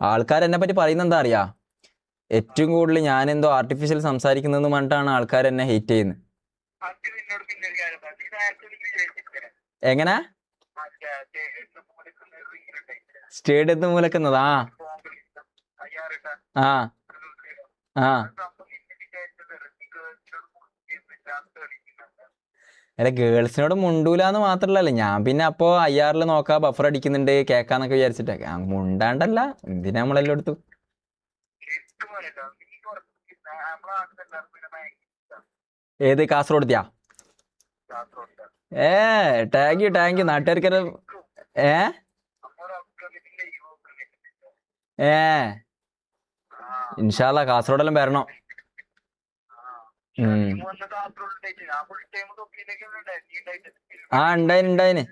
ആൾക്കാർ എന്നെ പറ്റി പറയുന്നത് എന്താ അറിയാ, ഏറ്റവും കൂടുതൽ ഞാൻ എന്തോ ആർട്ടിഫിഷ്യൽ സംസാരിക്കുന്നതെന്ന് പറഞ്ഞിട്ടാണ് ആൾക്കാർ എന്നെ ഹേറ്റ് ചെയ്യുന്നത്. എങ്ങനെ സ്റ്റേഡിയത്തിന് മൂലക്കുന്നത്? ആ ആ അല്ല, ഗേൾസിനോട് മുണ്ടൂലെന്ന് മാത്രല്ലല്ലോ, ഞാൻ പിന്നെ അപ്പോ IR നോക്കാ ബഫർ അടിക്കുന്നുണ്ട് കേക്കാന്നൊക്കെ വിചാരിച്ചിട്ടേ മുണ്ടാണ്ടല്ല. എന്തിനാ നമ്മളെല്ലായിടത്തും ഏത് കാസർഗോഡത്തെയാ? താങ്ക് യു നാട്ടുകാർക്കൊരു ഏ ഏ ഇൻഷാ അല്ലാ കാസർഗോഡെല്ലാം വരണം. ആ ഉണ്ടായിന്.